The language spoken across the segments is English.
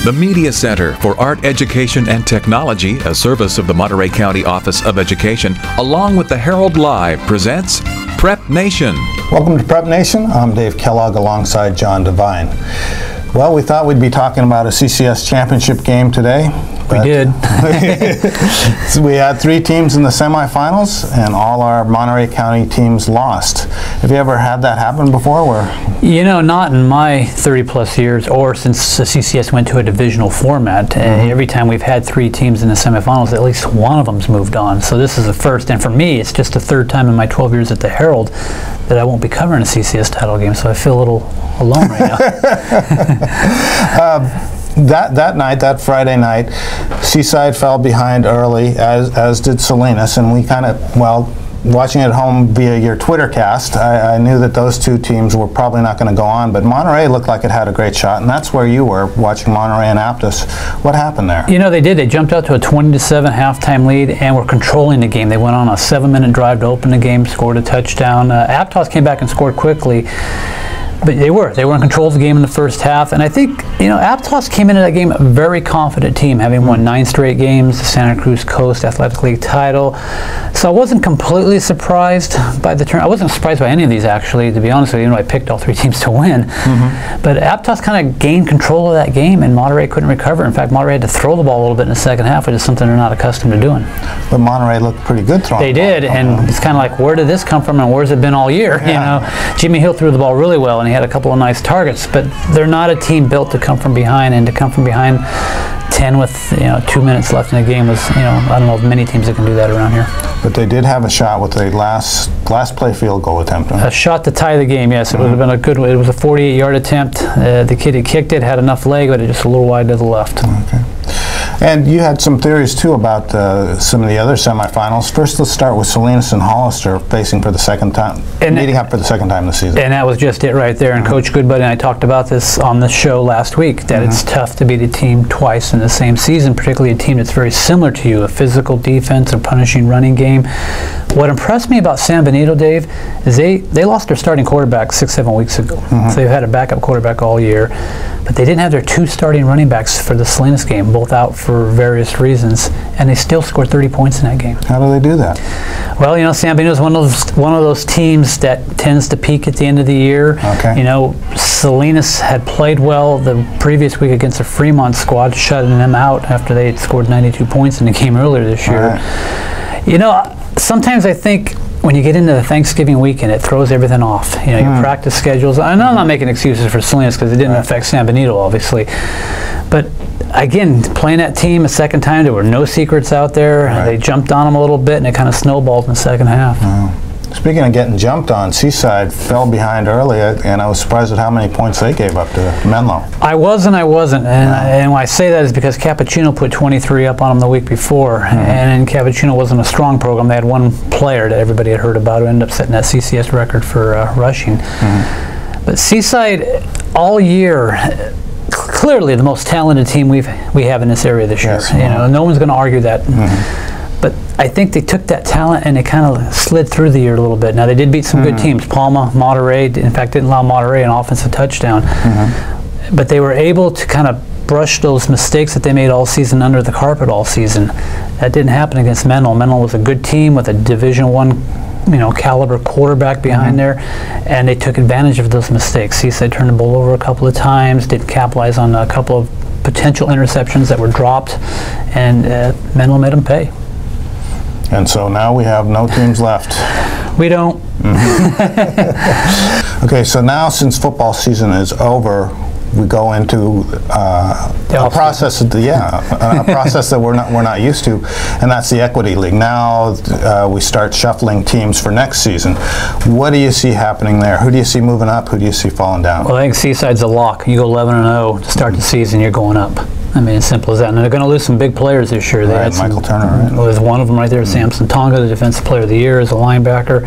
The Media Center for Art Education and Technology, a service of the Monterey County Office of Education, along with the Herald Live, presents PrepNation. Welcome to PrepNation. I'm Dave Kellogg alongside John Devine. Well, we thought we'd be talking about a CCS championship game today. We did. So we had 3 teams in the semifinals, and all our Monterey County teams lost. Have you ever had that happen before? You know, not in my 30-plus years, or since the CCS went to a divisional format. Every time we've had 3 teams in the semifinals, at least one of them's moved on. So this is the first, and for me, it's just the 3rd time in my 12 years at the Herald that I won't be covering a CCS title game. So I feel a little alone right now. That Friday night, Seaside fell behind early, as did Salinas, and we kind of, well, watching at home via your Twitter cast, I knew that those 2 teams were probably not going to go on, but Monterey looked like it had a great shot, and that's where you were, watching Monterey and Aptos. What happened there? You know, they did. They jumped out to a 20-7 halftime lead and were controlling the game. They went on a 7-minute drive to open the game, scored a touchdown. Aptos came back and scored quickly. But they were in control of the game in the first half, and I think, you know, Aptos came into that game a very confident team, having won 9 straight games, the Santa Cruz Coast Athletic League title. So I wasn't completely surprised by the turn. I wasn't surprised by any of these, actually, to be honest with you. You know, I picked all 3 teams to win. But Aptos kind of gained control of that game, and Monterey couldn't recover. In fact, Monterey had to throw the ball a little bit in the second half, which is something they're not accustomed to doing. But Monterey looked pretty good throwing the ball. They did, and it's kind of like, where did this come from, and where's it been all year? You know, Jimmy Hill threw the ball really well, and he had a couple of nice targets, but they're not a team built to come from behind, and to come from behind 10 with, you know, 2 minutes left in the game was, you know, I don't know of many teams that can do that around here. But they did have a shot with a last play field goal attempt. A shot to tie the game, yes. It would have been a good one. It was a 48-yard attempt. The kid who kicked it had enough leg, but it just a little wide to the left. Okay. And you had some theories, too, about some of the other semifinals. First, let's start with Salinas and Hollister facing for the second time, meeting up for the second time this season. And that was just it right there. And Coach Goodbuddy and I talked about this on the show last week, that it's tough to beat a team twice in the same season, particularly a team that's very similar to you, a physical defense, a punishing running game. What impressed me about San Benito, Dave, is they lost their starting quarterback 6-7 weeks ago. So they've had a backup quarterback all year. But they didn't have their 2 starting running backs for the Salinas game, both out for various reasons, and they still scored 30 points in that game. How do they do that? Well, you know, San Benito is one of those teams that tends to peak at the end of the year. Okay. You know, Salinas had played well the previous week against the Fremont squad, shutting them out after they had scored 92 points in the game earlier this year. Right. You know, sometimes I think when you get into the Thanksgiving weekend, it throws everything off. You know, your practice schedules. I know I'm not making excuses for Salinas because it didn't affect San Benito, obviously. But again, playing that team a second time, there were no secrets out there. They jumped on them a little bit, and it kind of snowballed in the second half. Speaking of getting jumped on, Seaside fell behind early, and I was surprised at how many points they gave up to Menlo. I was and I wasn't, and when I say that is because Cappuccino put 23 up on them the week before, and Cappuccino wasn't a strong program. They had 1 player that everybody had heard about who ended up setting that CCS record for rushing. But Seaside, all year, clearly the most talented team we have in this area this year. You know, no one's going to argue that. But I think they took that talent and they kind of slid through the year a little bit. Now, they did beat some good teams. Palma, Monterey, in fact, didn't allow Monterey an offensive touchdown. But they were able to kind of brush those mistakes that they made all season under the carpet all season. That didn't happen against Menlo. Menlo was a good team with a Division I, you know, caliber quarterback behind there, and they took advantage of those mistakes. Seaside turned the ball over a couple of times, didn't capitalize on a couple of potential interceptions that were dropped, and Menlo made them pay. And so now we have no teams left. We don't. Okay, so now since football season is over, we go into a process, a process that we're not used to, and that's the Equity League. Now we start shuffling teams for next season. What do you see happening there? Who do you see moving up? Who do you see falling down? Well, I think Seaside's a lock. You go 11-0 to start the season, you're going up. I mean, as simple as that. And they're going to lose some big players this year. They had Michael Turner, right? There's one of them right there, Samson Tonga, the Defensive Player of the Year, is a linebacker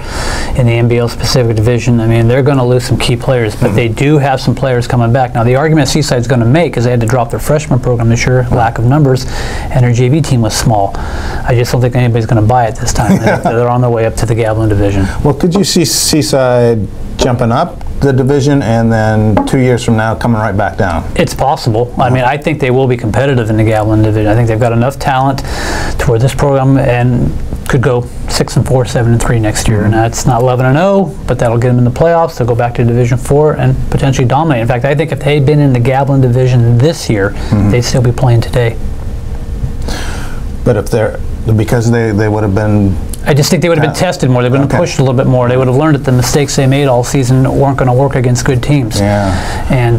in the NBL Pacific Division. I mean, they're going to lose some key players, but they do have some players coming back. Now, the argument Seaside's going to make is they had to drop their freshman program this year, lack of numbers, and their JV team was small. I just don't think anybody's going to buy it this time. They're on their way up to the Gavilan Division. Well, could you see Seaside jumping up the division and then 2 years from now coming right back down? It's possible. I mean, I think they will be competitive in the Gavilan division. I think they've got enough talent to where this program and could go 6-4, 7-3 next year. And that's not 11-0, but that'll get them in the playoffs. They'll go back to Division 4 and potentially dominate. In fact, I think if they'd been in the Gavilan division this year, they'd still be playing today. But if they're, because they would have been... I just think they would have been tested more. They would have been pushed a little bit more. They would have learned that the mistakes they made all season weren't going to work against good teams. Yeah. And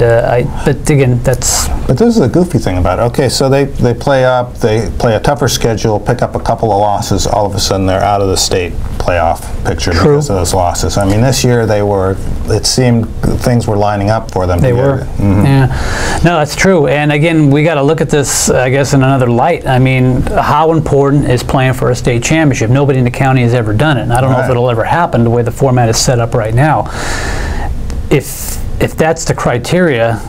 but again, that's... But this is the goofy thing about it. Okay, so they play up, they play a tougher schedule, pick up a couple of losses, all of a sudden they're out of the state playoff picture because of those losses. I mean, this year they were, it seemed things were lining up for them. They were. Yeah. No, that's true. And again, we got to look at this, I guess, in another light. I mean, how important is playing for a state championship? Nobody in the county has ever done it, and I don't know if it'll ever happen the way the format is set up right now. If that's the criteria,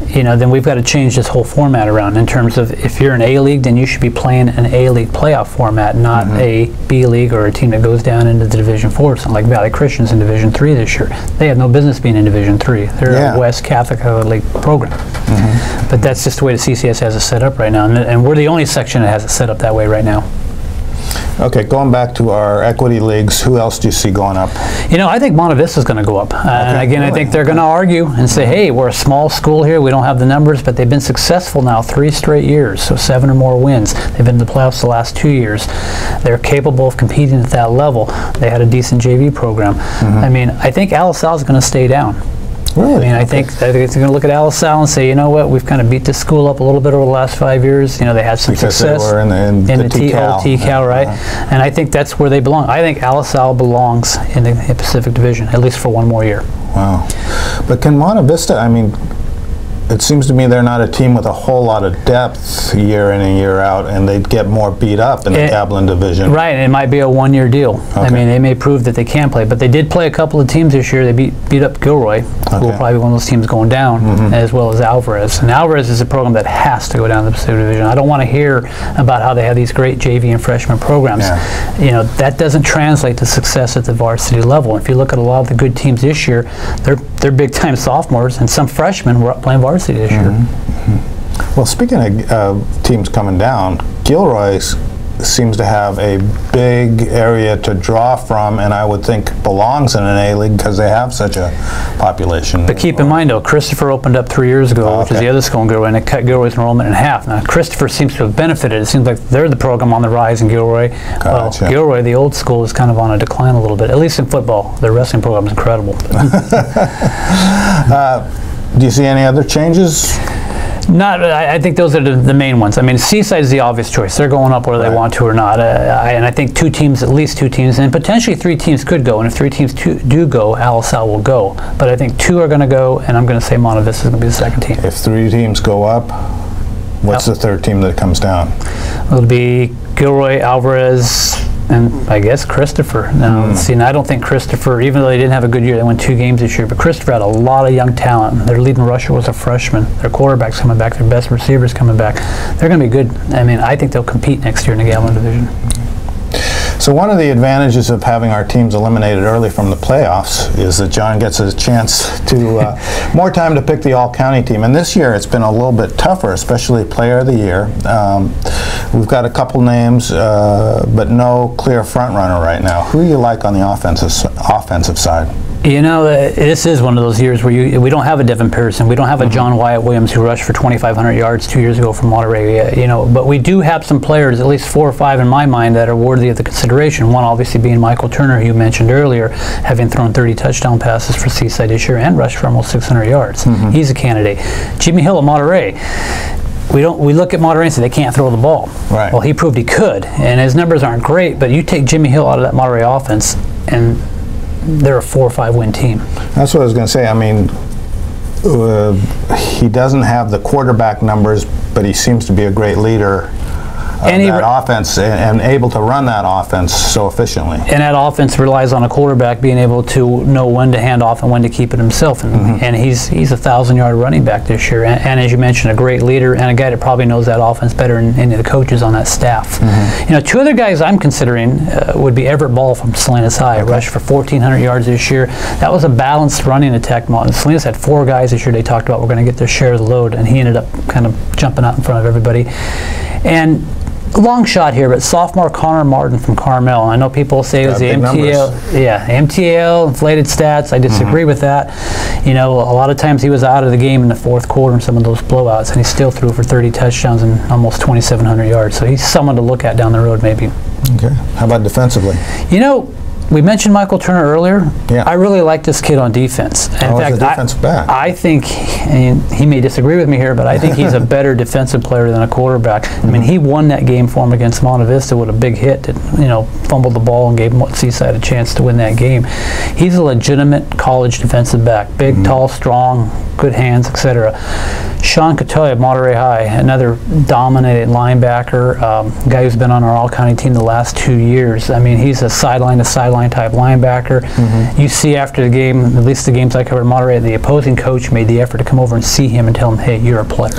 you know, then we've got to change this whole format around in terms of if you're an A-League, then you should be playing an A-League playoff format, not a B-League or a team that goes down into the Division 4, something like Valley Christian's in Division 3 this year. They have no business being in Division 3. They're a West Catholic League program. But that's just the way the CCS has it set up right now, and we're the only section that has it set up that way right now. Okay, going back to our equity leagues, who else do you see going up? You know, I think Monte Vista is going to go up. And again, I think they're going to argue and say, hey, we're a small school here, we don't have the numbers, but they've been successful now 3 straight years, so 7 or more wins. They've been in the playoffs the last 2 years. They're capable of competing at that level. They had a decent JV program. I mean, I think Alisal is going to stay down. Really? I mean, I think they're going to look at Alisal and say, you know what, we've kind of beat this school up a little bit over the last 5 years. You know, they had some success they were in the T-Cal, right? And I think that's where they belong. I think Alisal belongs in the Pacific Division, at least for 1 more year. Wow. But can Monte Vista, I mean, it seems to me they're not a team with a whole lot of depth year in and year out, and they'd get more beat up in the Gavilan division. Right, and it might be a 1-year deal. I mean, they may prove that they can play, but they did play a couple of teams this year. They beat up Gilroy, who will probably be one of those teams going down, as well as Alvarez. And Alvarez is a program that has to go down to the Pacific Division. I don't want to hear about how they have these great JV and freshman programs. You know, that doesn't translate to success at the varsity level. If you look at a lot of the good teams this year, they're big-time sophomores, and some freshmen were playing varsity this year. Well, speaking of teams coming down, Gilroy seems to have a big area to draw from, and I would think belongs in an A-League because they have such a population. But keep in mind, though, Christopher opened up 3 years ago, which is the otother school in Gilroy, and it cut Gilroy's enrollment in half. Now, Christopher seems to have benefited. It seems like they're the program on the rise in Gilroy. Well, Gilroy, the old school, is kind of on a decline a little bit, at least in football. Their wrestling program is incredible. Do you see any other changes? Not, I think those are the main ones. I mean, Seaside is the obvious choice. They're going up whether they want to or not. And I think 2 teams, at least 2 teams, and potentially 3 teams could go. And if 3 teams do go, Alisal will go. But I think 2 are going to go, and I'm going to say Monte Vista is going to be the second team. If 3 teams go up, what's the 3rd team that comes down? It'll be Gilroy, Alvarez, and I guess Christopher. Now, see, and I don't think Christopher, even though they didn't have a good year, they won 2 games this year, but Christopher had a lot of young talent. Their leading rusher was a freshman. Their quarterback's coming back. Their best receivers coming back. They're going to be good. I mean, I think they'll compete next year in the Gavilan division. So one of the advantages of having our teams eliminated early from the playoffs is that John gets a chance to more time to pick the all-county team. And this year it's been a little bit tougher, especially Player of the Year. We've got a couple names, but no clear front runner right now. Who do you like on the offensive side? You know, this is one of those years where we don't have a Devin Pearson, we don't have a John Wyatt Williams who rushed for 2,500 yards 2 years ago from Monterey. You know, but we do have some players, at least 4 or 5 in my mind, that are worthy of the consideration. One obviously being Michael Turner, who you mentioned earlier, having thrown 30 touchdown passes for Seaside this year and rushed for almost 600 yards. He's a candidate. Jimmy Hill at Monterey. We look at Monterey and say they can't throw the ball. Right. Well, he proved he could, and his numbers aren't great. But you take Jimmy Hill out of that Monterey offense, and they're a 4 or 5 win team. That's what I was going to say. I mean, he doesn't have the quarterback numbers, but he seems to be a great leader that offense and able to run that offense so efficiently. And that offense relies on a quarterback being able to know when to hand off and when to keep it himself. And he's a 1,000-yard running back this year. And as you mentioned, a great leader and a guy that probably knows that offense better than any of the coaches on that staff. You know, two other guys I'm considering would be Everett Ball from Salinas High, rushed for 1,400 yards this year. That was a balanced running attack. Salinas had 4 guys this year they talked about were going to get their share of the load, and he ended up kind of jumping out in front of everybody. And a long shot here, but sophomore Connor Martin from Carmel. I know people say it was the MTL, MTL, inflated stats. I disagree with that. You know, a lot of times he was out of the game in the 4th quarter in some of those blowouts, and he still threw for 30 touchdowns and almost 2,700 yards. So he's someone to look at down the road, maybe. Okay. How about defensively? You know, we mentioned Michael Turner earlier. Yeah. I really like this kid on defense. In fact, I think, and he may disagree with me here, but I think he's a better defensive player than a quarterback. I mean, he won that game for him against Monte Vista with a big hit that, you know, fumbled the ball and gave Seaside a chance to win that game. He's a legitimate college defensive back. Big, tall, strong, good hands, etc. Sean Catoy of Monterey High, another dominated linebacker, guy who's been on our all-county team the last 2 years. I mean, he's a sideline-to-sideline type linebacker. You see after the game, at least the games I covered in Monterey, the opposing coach made the effort to come over and see him and tell him, hey, you're a player.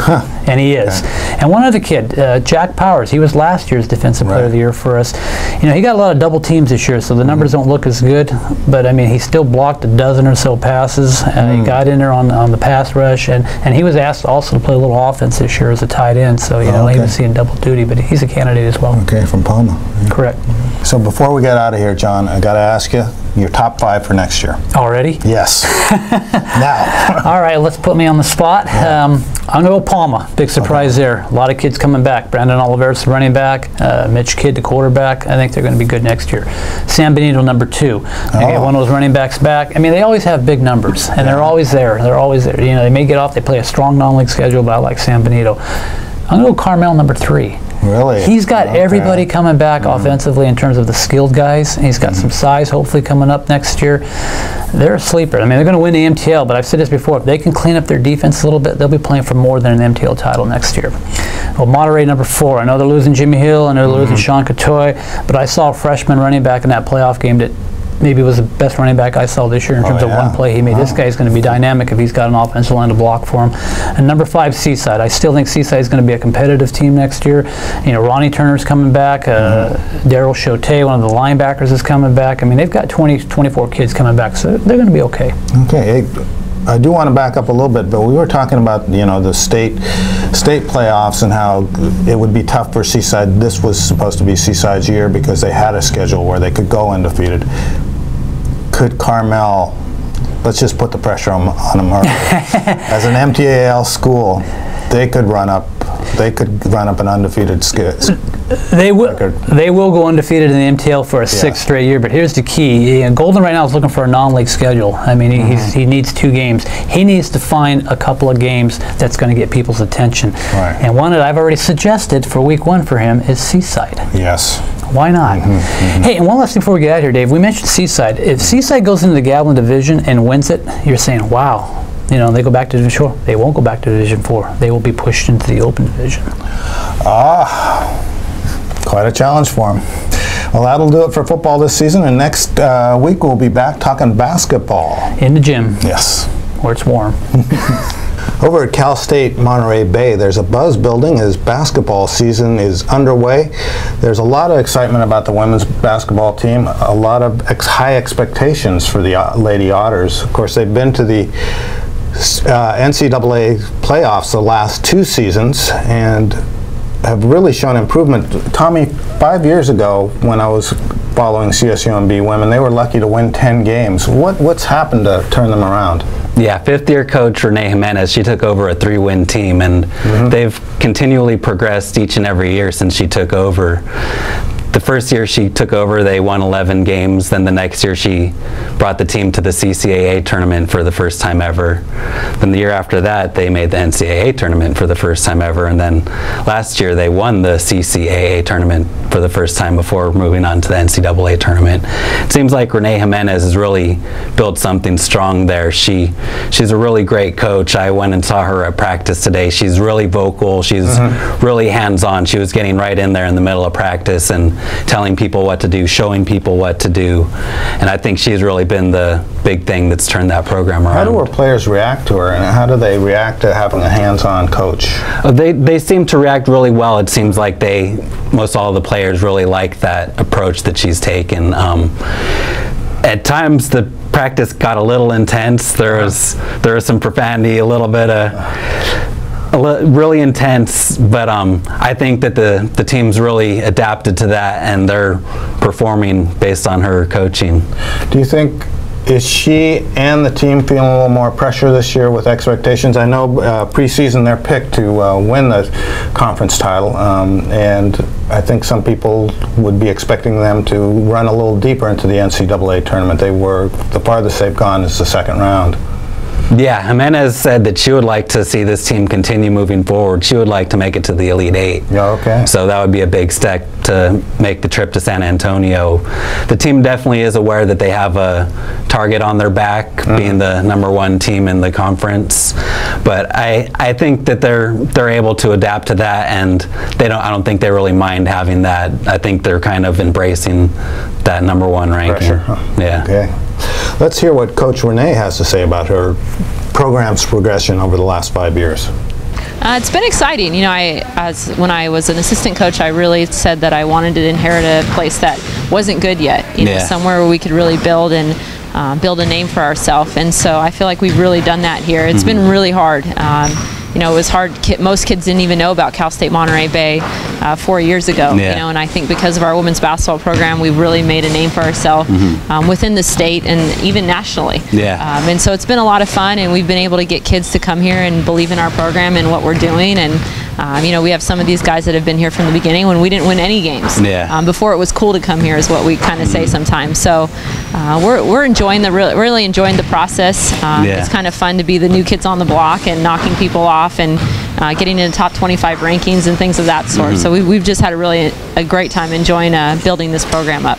And he is. And one other kid, Jack Powers, he was last year's Defensive Player of the Year for us. You know, he got a lot of double teams this year, so the numbers don't look as good, but I mean, he still blocked a dozen or so passes. He got in there on the pass rush, and he was asked also to play a little offense this year as a tight end, so you know, he was seeing double duty, but he's a candidate as well. Okay, from Palma. Correct. So before we get out of here, John, I got to ask you your top 5 for next year. Already? Yes. Now. All right, let's put me on the spot. I'm going to go Palma. Big surprise there. A lot of kids coming back. Brandon Oliveras, the running back. Mitch Kidd, the quarterback. I think they're going to be good next year. San Benito, number 2. They get one of those running backs back. I mean, they always have big numbers, and they're always there. They're always there. You know, they may get off. They play a strong non-league schedule, but I like San Benito. I'm going to go Carmel, number 3. Really? He's got everybody coming back offensively in terms of the skilled guys. He's got some size hopefully coming up next year. They're a sleeper. I mean, they're going to win the MTL, but I've said this before. If they can clean up their defense a little bit, they'll be playing for more than an MTL title next year. Well, Monterey, number 4. I know they're losing Jimmy Hill and they're losing Sean Catoy, but I saw a freshman running back in that playoff game that maybe was the best running back I saw this year in terms of one play he made. This guy's going to be dynamic if he's got an offensive line to block for him. And number 5, Seaside. I still think Seaside is going to be a competitive team next year. You know, Ronnie Turner's coming back. Daryl Chote, one of the linebackers, is coming back. I mean, they've got 24 kids coming back, so they're going to be okay. Okay. I do want to back up a little bit, but we were talking about, you know, the state playoffs and how it would be tough for Seaside. This was supposed to be Seaside's year because they had a schedule where they could go undefeated. Could Carmel, let's just put the pressure on them early. As an MTAL school, they could run up an undefeated They will go undefeated in the MTL for a 6th straight year, but here's the key. Golden right now is looking for a non-league schedule. I mean, he needs 2 games. He needs to find a couple of games that's going to get people's attention. And one that I've already suggested for week 1 for him is Seaside. Yes. Why not? Hey, and one last thing before we get out of here, Dave. We mentioned Seaside. If Seaside goes into the Gatlin Division and wins it, you're saying, wow. You know, they go back to Division 4. They won't go back to Division 4. They will be pushed into the Open Division. Quite a challenge for them. Well, that'll do it for football this season, and next week we'll be back talking basketball. In the gym. Yes. Where it's warm. Over at Cal State Monterey Bay, there's a buzz building as basketball season is underway. There's a lot of excitement about the women's basketball team, a lot of high expectations for the Lady Otters. Of course, they've been to the NCAA playoffs the last 2 seasons and have really shown improvement. Tommy, 5 years ago when I was following CSUMB women, they were lucky to win 10 games. What's happened to turn them around? Yeah, 5th-year coach Renee Jimenez, she took over a 3-win team, and they've continually progressed each and every year since she took over. the first year she took over, they won 11 games. Then the next year she brought the team to the CCAA tournament for the first time ever. Then the year after that, they made the NCAA tournament for the first time ever. And then last year they won the CCAA tournament for the first time before moving on to the NCAA tournament. It seems like Renee Jimenez has really built something strong there. She's a really great coach. I went and saw her at practice today. She's really vocal. She's really hands-on. She was getting right in there in the middle of practice and telling people what to do, showing people what to do. And I think she's really been the big thing that's turned that program around. How do our players react to her, and how do they react to having a hands-on coach? They seem to react really well. It seems like most all the players really like that approach that she's taken. At times the practice got a little intense. There was some profanity, a little bit really intense, but I think that the team's really adapted to that, and they're performing based on her coaching. Do you think, is she and the team feeling a little more pressure this year with expectations? I know preseason they're picked to win the conference title, and I think some people would be expecting them to run a little deeper into the NCAA tournament. The farthest they've gone is the second round. Yeah, Jimenez said that she would like to see this team continue moving forward. She would like to make it to the Elite Eight. Yeah, okay. So that would be a big step to make the trip to San Antonio. The team definitely is aware that they have a target on their back, being the #1 team in the conference. But I think that they're able to adapt to that, and I don't think they really mind having that. I think they're kind of embracing that #1 ranking. Pressure, huh? Yeah. Okay. Let's hear what Coach Renee has to say about her program's progression over the last 5 years. It's been exciting. You know, when I was an assistant coach, I really said that I wanted to inherit a place that wasn't good yet. You know, somewhere where we could really build and build a name for ourselves. And so I feel like we've really done that here. It's been really hard. You know, it was hard. Most kids didn't even know about Cal State Monterey Bay 4 years ago. You know, and I think because of our women's basketball program, we've really made a name for ourselves within the state and even nationally. And so it's been a lot of fun, and we've been able to get kids to come here and believe in our program and what we're doing. And you know, we have some of these guys that have been here from the beginning when we didn't win any games. Before it was cool to come here, is what we kind of say sometimes. So we're enjoying really enjoying the process. It's kind of fun to be the new kids on the block and knocking people off and getting into top 25 rankings and things of that sort. So we've just had a great time enjoying building this program up.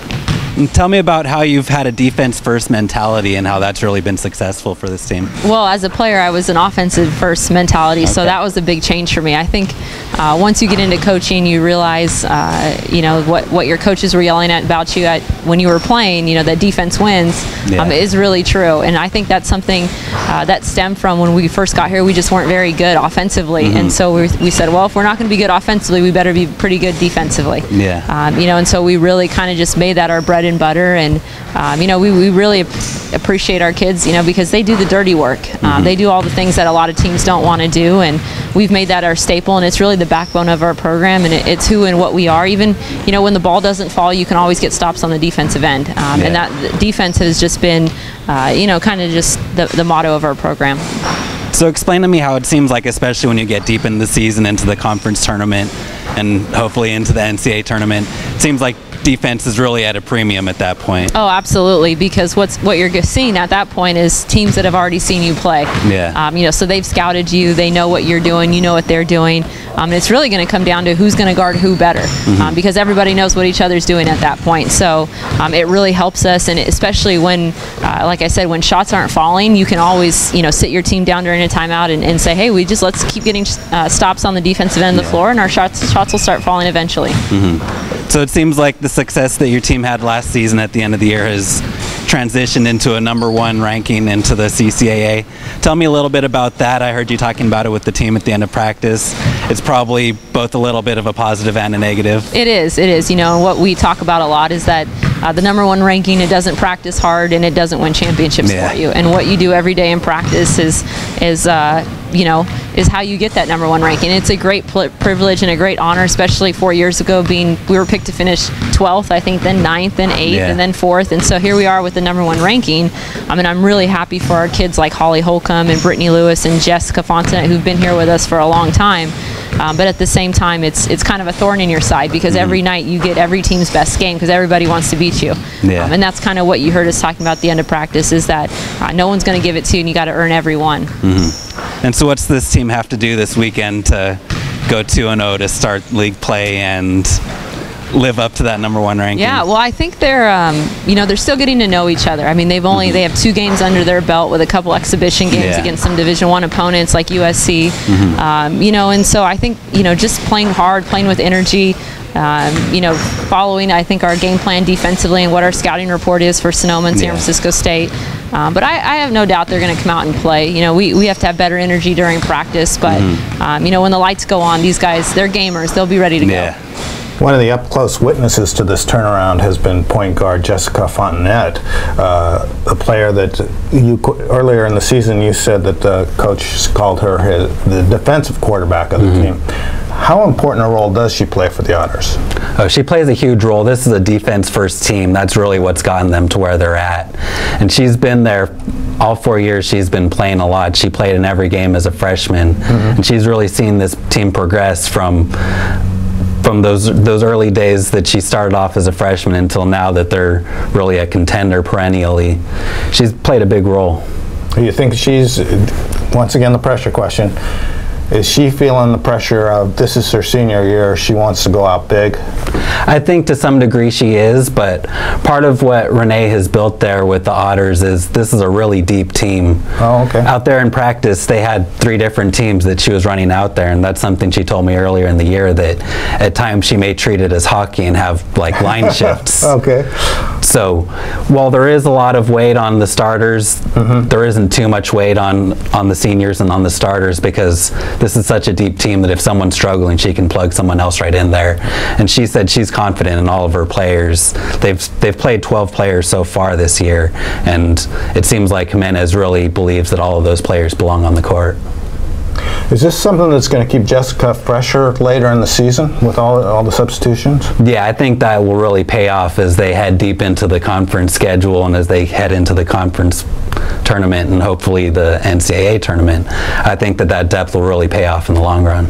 And tell me about how you've had a defense-first mentality and how that's really been successful for this team. Well, as a player, I was an offensive-first mentality, so that was a big change for me. I think once you get into coaching, you realize, you know, what your coaches were yelling about you when you were playing. You know, that defense wins is really true, and I think that's something that stemmed from when we first got here. We just weren't very good offensively, and so we said, well, if we're not going to be good offensively, we better be pretty good defensively. You know, and so we really kind of just made that our bread and butter, and you know, we really appreciate our kids, you know, because they do the dirty work. They do all the things that a lot of teams don't want to do, and we've made that our staple, and it's really the backbone of our program, and it's who and what we are. Even, you know, when the ball doesn't fall, you can always get stops on the defensive end, and that defense has just been, you know, kind of just the motto of our program. So explain to me how it seems like, especially when you get deep in the season, into the conference tournament, and hopefully into the NCAA tournament, it seems like defense is really at a premium at that point. Oh, absolutely, because what you're seeing at that point is teams that have already seen you play. You know, so they've scouted you, they know what you're doing, you know what they're doing, and it's really going to come down to who's going to guard who better, because everybody knows what each other's doing at that point. So it really helps us, and especially when, like I said, when shots aren't falling, you can always, you know, sit your team down during a timeout and say, hey, let's keep getting stops on the defensive end of the floor, and our shots will start falling eventually. So it seems like the success that your team had last season at the end of the year has transitioned into a #1 ranking into the CCAA. Tell me a little bit about that. I heard you talking about it with the team at the end of practice. It's probably both a little bit of a positive and a negative. It is. You know, what we talk about a lot is that the #1 ranking, it doesn't practice hard and it doesn't win championships for you. And what you do every day in practice is you know, is how you get that #1 ranking. It's a great privilege and a great honor, especially 4 years ago, we were picked to finish 12th, I think, then 9th, then 8th, and then 4th. And so here we are with the #1 ranking. I mean, I'm really happy for our kids like Holly Holcomb and Brittany Lewis and Jessica Fontanet, who've been here with us for a long time. but at the same time, it's kind of a thorn in your side because every night you get every team's best game because everybody wants to beat you. Yeah. And that's kind of what you heard us talking about at the end of practice is that no one's going to give it to you and you got to earn every one. And so what's this team have to do this weekend to go 2-0 to start league play and live up to that #1 ranking? Yeah, well, I think they're they're still getting to know each other. I mean, they have 2 games under their belt with a couple exhibition games against some Division I opponents like USC. And so I think just playing hard, playing with energy. Following I think our game plan defensively and what our scouting report is for Sonoma and San Francisco State. But I have no doubt they're going to come out and play. We have to have better energy during practice. But when the lights go on, these guys, they're gamers. They'll be ready to go. One of the up-close witnesses to this turnaround has been point guard Jessica Fontenette, a player that earlier in the season you said that the coach called her the defensive quarterback of the team. How important a role does she play for the Otters? Oh, she plays a huge role. This is a defense-first team. That's really what's gotten them to where they're at. And she's been there all 4 years. She's been playing a lot. She played in every game as a freshman. And she's really seen this team progress from those early days that she started off as a freshman until now that they're really a contender perennially. She's played a big role. Do you think she's, once again the pressure question, is she feeling the pressure of this is her senior year, she wants to go out big? I think to some degree she is, but part of what Renee has built there with the Otters is this is a really deep team. Oh, okay. Out there in practice, they had 3 different teams that she was running out there, and that's something she told me earlier in the year that at times she may treat it as hockey and have like line shifts. Okay. So while there is a lot of weight on the starters, there isn't too much weight on the seniors and on the starters because this is such a deep team that if someone's struggling, she can plug someone else right in there. And she said she's confident in all of her players. They've played 12 players so far this year, and it seems like Jimenez really believes that all of those players belong on the court. Is this something that's going to keep Jessica fresher later in the season with all the substitutions? Yeah, I think that will really pay off as they head deep into the conference schedule and as they head into the conference tournament and hopefully the NCAA tournament. I think that depth will really pay off in the long run.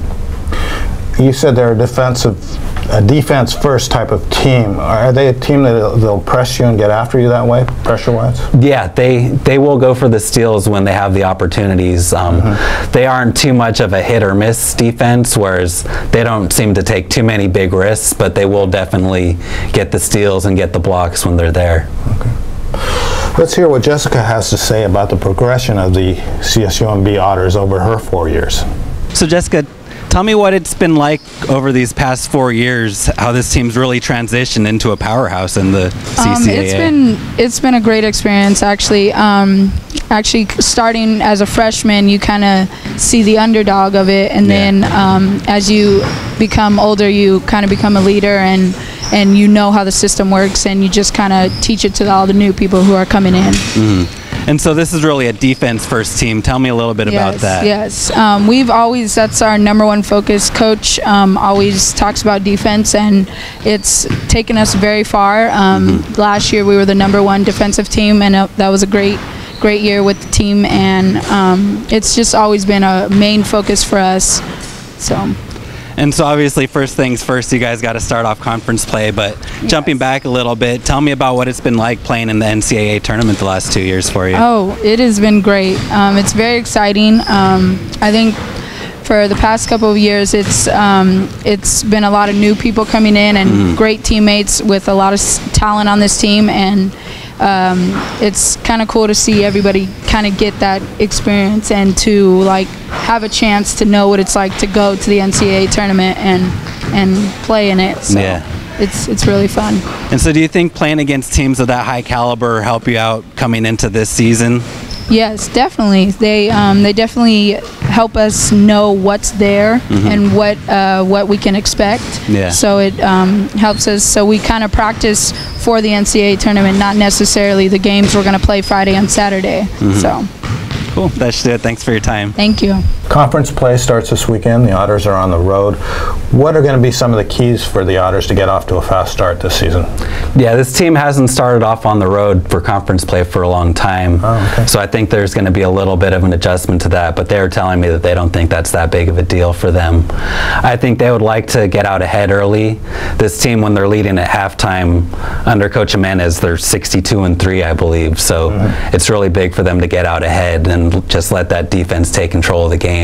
You said they're a defense-first type of team. Are they a team that they'll press you and get after you that way, pressure-wise? Yeah, they will go for the steals when they have the opportunities. They aren't too much of a hit-or-miss defense, whereas they don't seem to take too many big risks, but they will definitely get the steals and get the blocks when they're there. Okay. Let's hear what Jessica has to say about the progression of the CSUMB Otters over her 4 years. So Jessica, tell me what it's been like over these past 4 years, how this team's really transitioned into a powerhouse in the CCAA. It's been a great experience, actually. Actually, starting as a freshman, you kind of see the underdog of it, and then as you become older, you kind of become a leader, and you know how the system works, and you just kind of teach it to all the new people who are coming in. And so this is really a defense-first team. Tell me a little bit about that. Yes, that's our #1 focus. Coach always talks about defense, and it's taken us very far. Last year we were the #1 defensive team, and that was a great year with the team, and it's just always been a main focus for us. And so obviously first things first, you guys got to start off conference play, but jumping back a little bit, tell me about what it's been like playing in the NCAA tournament the last 2 years for you. Oh, it has been great. It's very exciting. I think for the past couple of years, it's been a lot of new people coming in and great teammates with a lot of talent on this team, and it's kind of cool to see everybody kind of get that experience and to like have a chance to know what it's like to go to the NCAA tournament and play in it. So it's really fun. And so do you think playing against teams of that high caliber help you out coming into this season? Yes, definitely. They definitely help us know what's there and what we can expect. So it helps us. So we kind of practice for the NCAA tournament, not necessarily the games we're going to play Friday and Saturday. So cool. That should do it. Thanks for your time. Thank you. Conference play starts this weekend. The Otters are on the road. What are going to be some of the keys for the Otters to get off to a fast start this season? Yeah, this team hasn't started off on the road for conference play for a long time. Oh, okay. So I think there's going to be a little bit of an adjustment to that, but they're telling me that they don't think that's that big of a deal for them. I think they would like to get out ahead early. This team, when they're leading at halftime under Coach Jimenez, they're 62-3, I believe. So it's really big for them to get out ahead and just let that defense take control of the game.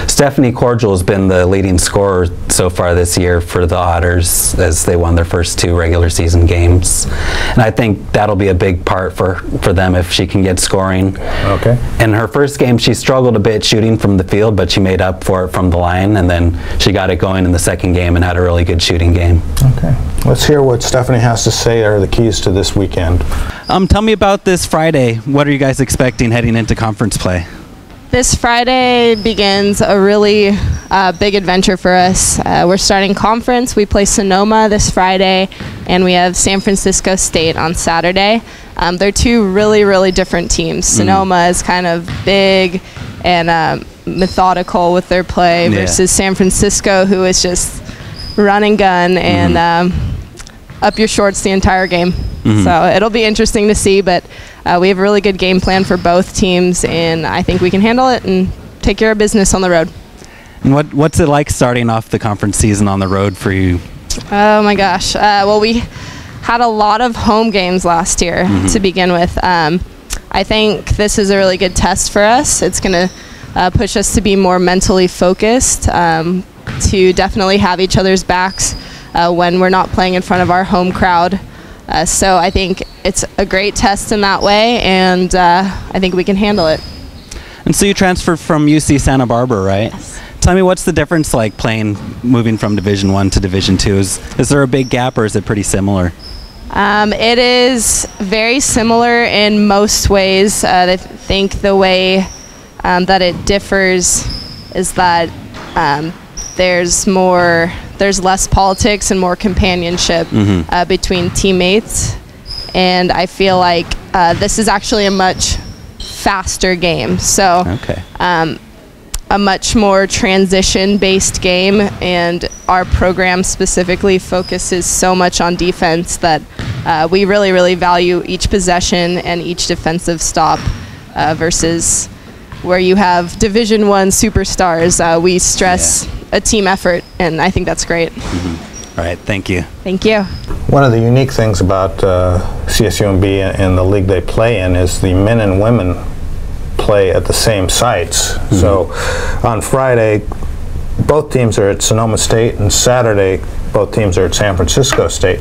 Stephanie Cordial has been the leading scorer so far this year for the Otters as they won their first 2 regular season games. And I think that'll be a big part for them if she can get scoring. Okay. In her first game, she struggled a bit shooting from the field, but she made up for it from the line, and then she got it going in the second game and had a really good shooting game. Okay. Let's hear what Stephanie has to say are the keys to this weekend. Tell me about this Friday. What are you guys expecting heading into conference play? This Friday begins a really big adventure for us. We're starting conference. We play Sonoma this Friday, and we have San Francisco State on Saturday. They're 2 really, really different teams. Sonoma is kind of big and methodical with their play versus San Francisco, who is just run and gun and up your shorts the entire game. So it'll be interesting to see, but we have a really good game plan for both teams, and I think we can handle it and take care of business on the road. And what's it like starting off the conference season on the road for you? Oh my gosh. Well, we had a lot of home games last year to begin with. I think this is a really good test for us. It's going to push us to be more mentally focused, to definitely have each other's backs when we're not playing in front of our home crowd. So I think it's a great test in that way, and I think we can handle it. And so you transferred from UC Santa Barbara, right? Yes. Tell me, what's the difference like moving from Division I to Division II? Is there a big gap, or is it pretty similar? It is very similar in most ways. I think the way that it differs is that there's less politics and more companionship between teammates, and I feel like this is actually a much faster game, so a much more transition-based game, and our program specifically focuses so much on defense that we really, really value each possession and each defensive stop versus where you have Division I superstars. We stress a team effort, and I think that's great. All right, thank you. Thank you. One of the unique things about CSUMB and the league they play in is the men and women play at the same sites. So on Friday, both teams are at Sonoma State, and Saturday, both teams are at San Francisco State.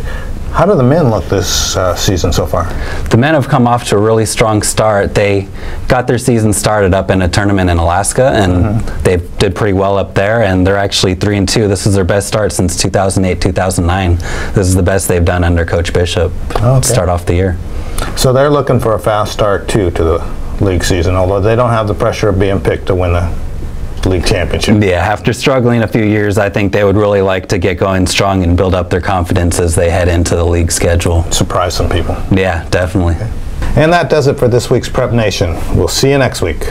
How do the men look this season so far? The men have come off to a really strong start. They got their season started up in a tournament in Alaska, and they did pretty well up there, and they're actually 3-2. This is their best start since 2008-2009. This is the best they've done under Coach Bishop to start off the year. So they're looking for a fast start too to the league season, although they don't have the pressure of being picked to win the league championship. Yeah, after struggling a few years, I think they would really like to get going strong and build up their confidence as they head into the league schedule. Surprise some people. Yeah, definitely. And that does it for this week's Prep Nation. We'll see you next week.